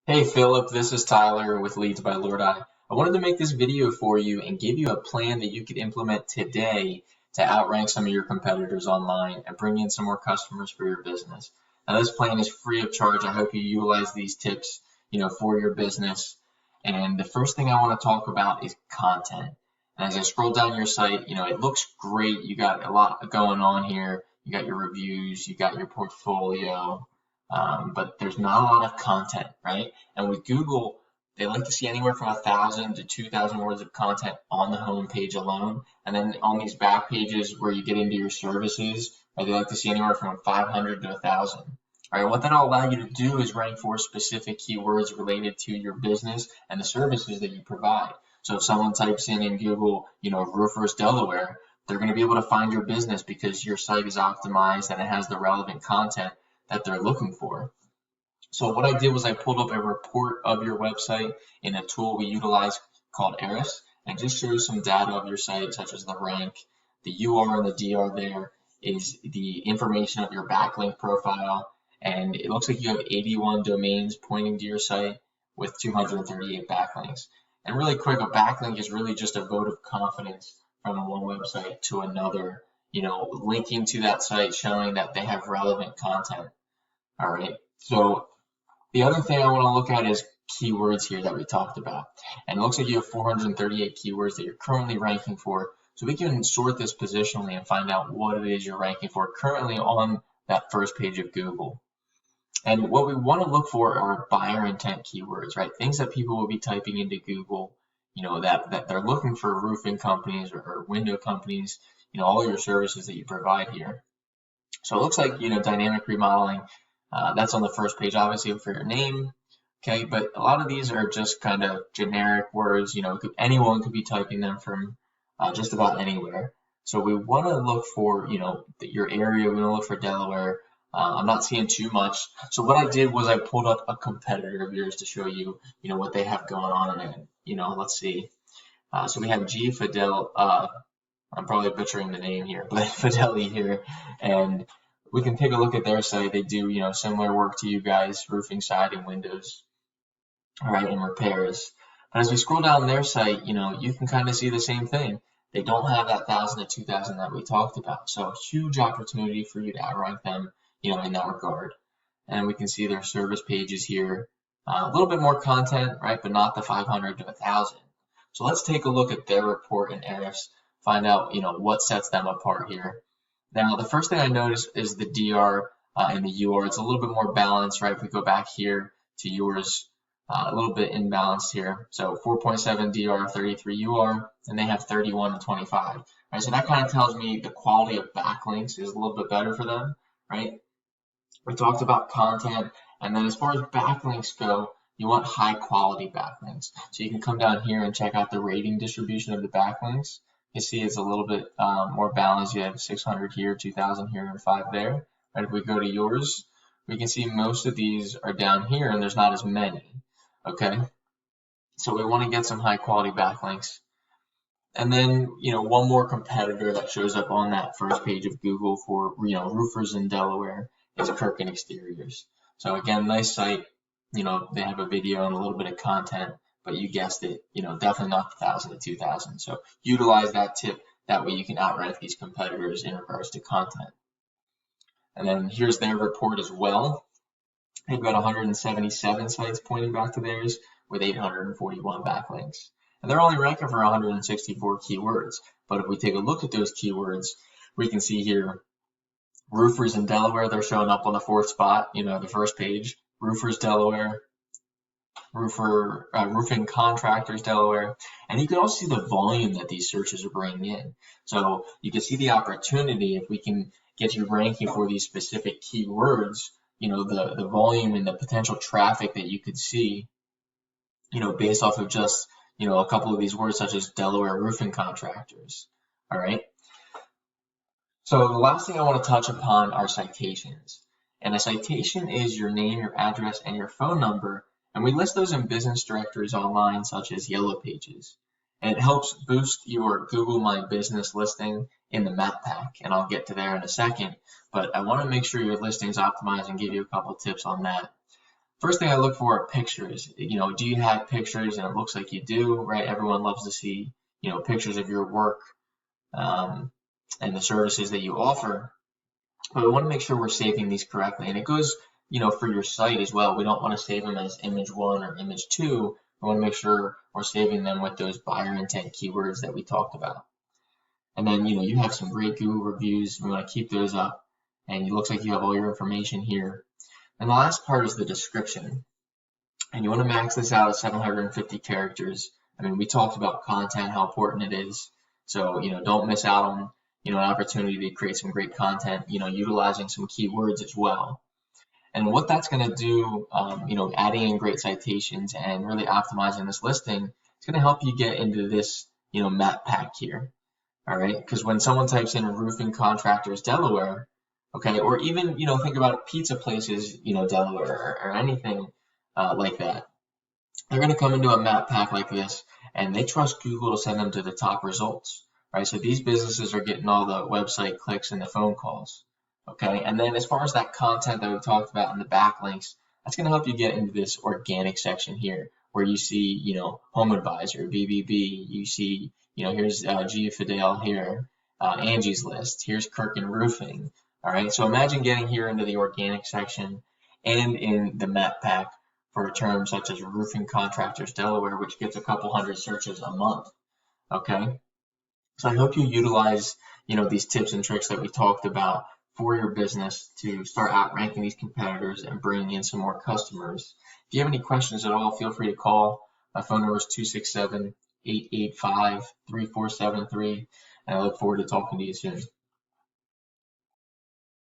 Hey Philip, this is Tyler with Leads by Lord I wanted to make this video for you and give you a plan that you could implement today to outrank some of your competitors online and bring in some more customers for your business. Now this plan is free of charge. I hope you utilize these tips, for your business. And the first thing I want to talk about is content. And as I scroll down your site, it looks great. You got a lot going on here. You got your reviews, you got your portfolio, but there's not a lot of content, right? And with Google, they like to see anywhere from 1,000 to 2,000 words of content on the home page alone. And then on these back pages where you get into your services, they like to see anywhere from 500 to 1,000. All right, what that'll allow you to do is rank for specific keywords related to your business and the services that you provide. So if someone types in Google, roofers Delaware, they're going to be able to find your business because your site is optimized and it has the relevant content that they're looking for. So what I did was I pulled up a report of your website in a tool we utilize called Ahrefs, and just shows some data of your site, such as the rank, the UR and the DR. There is the information of your backlink profile, and it looks like you have 81 domains pointing to your site with 238 backlinks. And really quick, a backlink is really just a vote of confidence from one website to another, linking to that site, showing that they have relevant content. All right. So the other thing I want to look at is keywords here that we talked about. And it looks like you have 438 keywords that you're currently ranking for. So we can sort this positionally and find out what it is you're ranking for currently on that first page of Google. And what we want to look for are buyer intent keywords, right? Things that people will be typing into Google, that they're looking for roofing companies or window companies, all your services that you provide here. So it looks like, dynamic remodeling, that's on the first page, obviously, for your name. Okay, but a lot of these are just kind of generic words. Anyone could be typing them from just about anywhere. So we want to look for, your area. We want to look for Delaware. I'm not seeing too much. So what I did was I pulled up a competitor of yours to show you, what they have going on. And, let's see. So we have G Fidel. I'm probably butchering the name here, but Fidelity here. And we can take a look at their site. They do, similar work to you guys, roofing, siding, windows, all right, and repairs. But as we scroll down their site, you can kind of see the same thing. They don't have that 1,000 to 2,000 that we talked about. So huge opportunity for you to outrank them, in that regard. And we can see their service pages here. A little bit more content, right, but not the 500 to 1,000. So let's take a look at their report in Ahrefs, find out, what sets them apart here. Now, the first thing I notice is the DR and the UR. It's a little bit more balanced, right? If we go back here to yours, a little bit imbalanced here. So 4.7 DR, 33 UR, and they have 31 and 25. Right? So that kind of tells me the quality of backlinks is a little bit better for them, right? We talked about content, and then as far as backlinks go, you want high quality backlinks. So you can come down here and check out the rating distribution of the backlinks. You see it's a little bit more balanced. You have 600 here, 2,000 here, and 5 there. Right, if we go to yours, we can see most of these are down here, and there's not as many. Okay, so we want to get some high quality backlinks. And then, one more competitor that shows up on that first page of Google for, roofers in Delaware is Kirk Exteriors. So again, nice site. They have a video and a little bit of content, but you guessed it, definitely not 1,000 to 2,000. So utilize that tip. That way you can outrank these competitors in regards to content. And then here's their report as well. They've got 177 sites pointing back to theirs with 841 backlinks. And they're only ranking for 164 keywords. But if we take a look at those keywords, we can see here, roofers in Delaware, they're showing up on the 4th spot, the first page. Roofers Delaware, roofing contractors Delaware, and you can also see the volume that these searches are bringing in. So you can see the opportunity if we can get you ranking for these specific keywords, the volume and the potential traffic that you could see, based off of just, a couple of these words such as Delaware roofing contractors. All right. So the last thing I want to touch upon are citations. And a citation is your name, your address, and your phone number. And we list those in business directories online, such as Yellow Pages. And it helps boost your Google My Business listing in the map pack. And I'll get to there in a second. But I want to make sure your listing is optimized and give you a couple tips on that. First thing I look for are pictures. Do you have pictures? And it looks like you do, right? Everyone loves to see, pictures of your work and the services that you offer. But we want to make sure we're saving these correctly. And it goes, for your site as well. We don't want to save them as image 1 or image 2. We want to make sure we're saving them with those buyer intent keywords that we talked about. And then, you have some great Google reviews. We want to keep those up. And it looks like you have all your information here. And the last part is the description. And you want to max this out at 750 characters. I mean, we talked about content, how important it is. So, don't miss out on, an opportunity to create some great content, utilizing some keywords as well. And what that's going to do, adding in great citations and really optimizing this listing, it's going to help you get into this, map pack here. All right. Because when someone types in roofing contractors, Delaware, okay, or even, think about pizza places, Delaware or anything like that. They're going to come into a map pack like this, and they trust Google to send them to the top results, right? So these businesses are getting all the website clicks and the phone calls, okay? And then as far as that content that we talked about in the backlinks, that's going to help you get into this organic section here, where you see, Home Advisor, BBB, you see, here's G Fidel here, Angie's List, here's Kirk and Roofing, all right? So imagine getting here into the organic section and in the map pack for a term such as roofing contractors Delaware, which gets a couple hundred searches a month. Okay, so I hope you utilize these tips and tricks that we talked about for your business to start outranking these competitors and bringing in some more customers. If you have any questions at all, feel free to call. My phone number is 267-885-3473, and I look forward to talking to you soon.